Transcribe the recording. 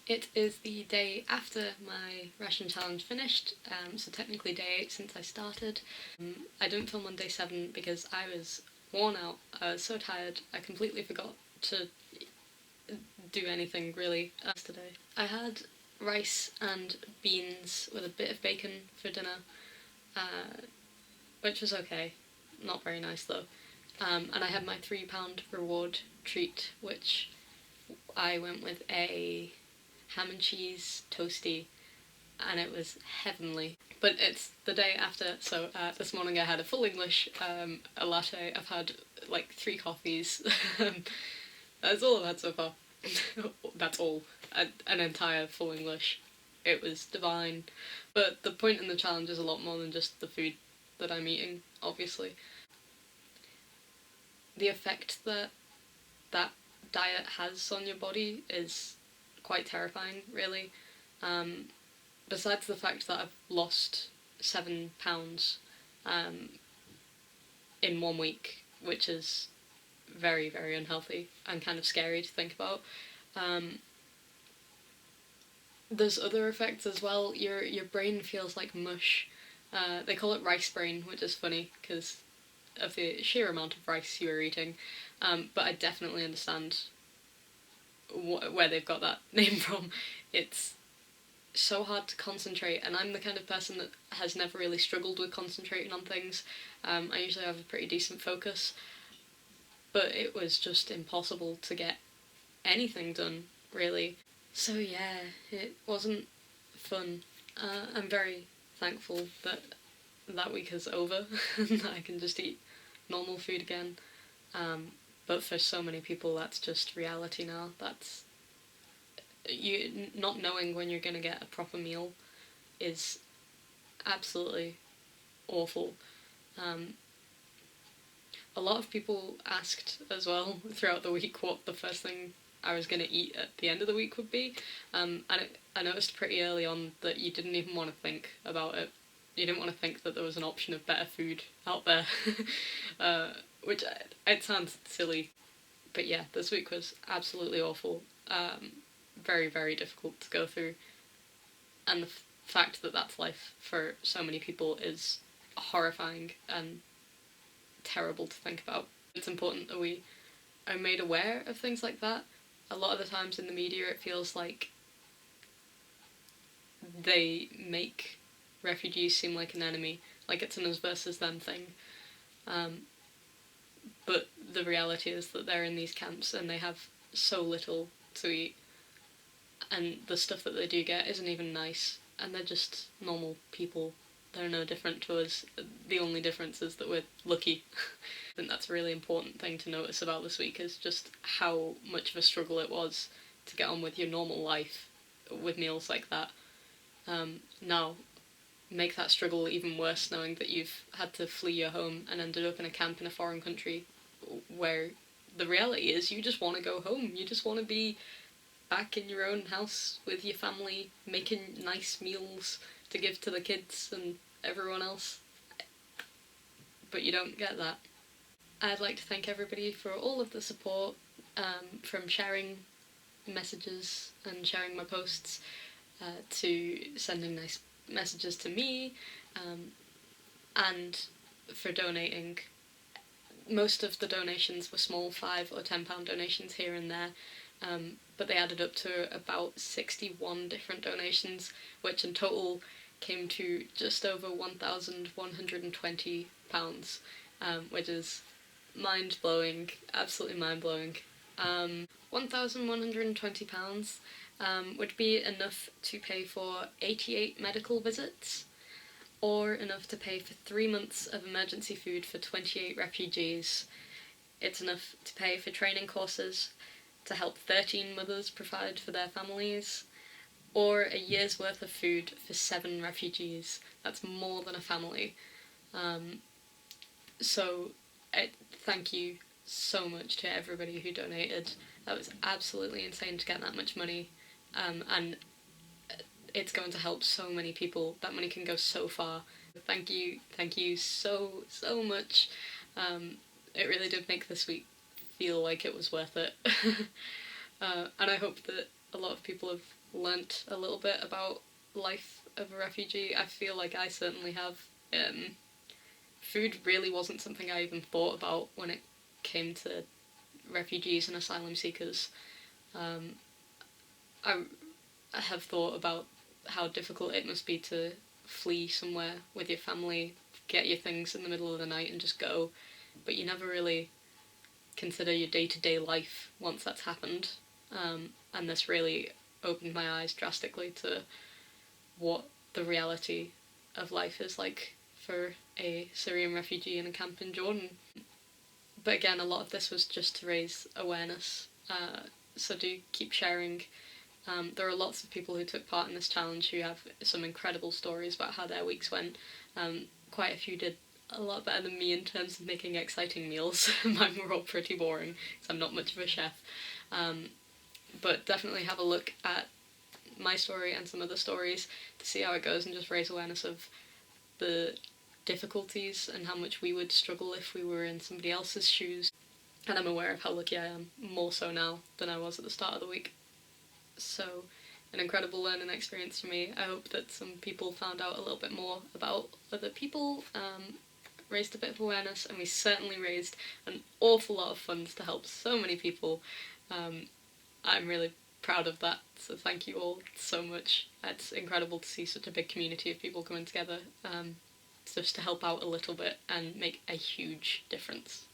It is the day after my ration challenge finished, so technically day 8 since I started. I didn't film on day 7 because I was worn out. I was so tired, I completely forgot to do anything really yesterday. I had rice and beans with a bit of bacon for dinner, which was okay. Not very nice though. And I had my £3 reward treat, which I went with a ham and cheese toasty, and it was heavenly. But it's the day after, so this morning I had a full English, a latte. I've had like 3 coffees. That's all I've had so far. That's all. An entire full English. It was divine. But the point in the challenge is a lot more than just the food that I'm eating, obviously. The effect that that diet has on your body is quite terrifying, really. Besides the fact that I've lost £7 in 1 week, which is very, very unhealthy and kind of scary to think about. There's other effects as well. Your brain feels like mush. They call it rice brain, which is funny because of the sheer amount of rice you were eating. But I definitely understand where they've got that name from. It's so hard to concentrate, and I'm the kind of person that has never really struggled with concentrating on things. I usually have a pretty decent focus, but it was just impossible to get anything done, really. So yeah, it wasn't fun. I'm very thankful that that week is over and that I can just eat normal food again. But for so many people, that's just reality now. That's you not knowing when you're gonna get a proper meal is absolutely awful. A lot of people asked as well throughout the week what the first thing I was going to eat at the end of the week would be, and I noticed pretty early on that you didn't even want to think about it. You didn't want to think that there was an option of better food out there, which it sounds silly, but yeah, this week was absolutely awful. Very, very difficult to go through, and the fact that that's life for so many people is horrifying and terrible to think about. It's important that we are made aware of things like that. A lot of the times in the media it feels like they make refugees seem like an enemy, like it's an us versus them thing. But the reality is that they're in these camps and they have so little to eat, and the stuff that they do get isn't even nice, and they're just normal people. They're no different to us. The only difference is that we're lucky. I think that's a really important thing to notice about this week, is just how much of a struggle it was to get on with your normal life with meals like that. Now, make that struggle even worse knowing that you've had to flee your home and ended up in a camp in a foreign country where the reality is you just want to go home. You just want to be back in your own house with your family, making nice meals to give to the kids and everyone else. But you don't get that. I'd like to thank everybody for all of the support, from sharing messages and sharing my posts, to sending nice messages to me, and for donating. Most of the donations were small £5 or £10 donations here and there, but they added up to about 61 different donations, which in total came to just over £1,120, which is mind-blowing, absolutely mind-blowing. £1,120 would be enough to pay for 88 medical visits, or enough to pay for 3 months of emergency food for 28 refugees. It's enough to pay for training courses to help 13 mothers provide for their families, or a year's worth of food for 7 refugees. That's more than a family. So thank you so much to everybody who donated. That was absolutely insane to get that much money, and it's going to help so many people. That money can go so far. Thank you so much. It really did make this week feel like it was worth it. And I hope that a lot of people have learnt a little bit about life of a refugee. I feel like I certainly have. Food really wasn't something I even thought about when it came to refugees and asylum seekers. Um, I, I have thought about how difficult it must be to flee somewhere with your family, get your things in the middle of the night and just go, but you never really consider your day-to-day life once that's happened. And this really opened my eyes drastically to what the reality of life is like for a Syrian refugee in a camp in Jordan. But again, a lot of this was just to raise awareness. So do keep sharing. There are lots of people who took part in this challenge who have some incredible stories about how their weeks went. Quite a few did a lot better than me in terms of making exciting meals. Mine were all pretty boring because I'm not much of a chef. But definitely have a look at my story and some other stories to see how it goes and just raise awareness of the difficulties and how much we would struggle if we were in somebody else's shoes. And I'm aware of how lucky I am, more so now than I was at the start of the week. So, an incredible learning experience for me. I hope that some people found out a little bit more about other people, raised a bit of awareness, and we certainly raised an awful lot of funds to help so many people. I'm really proud of that, so thank you all so much. It's incredible to see such a big community of people coming together just to help out a little bit and make a huge difference.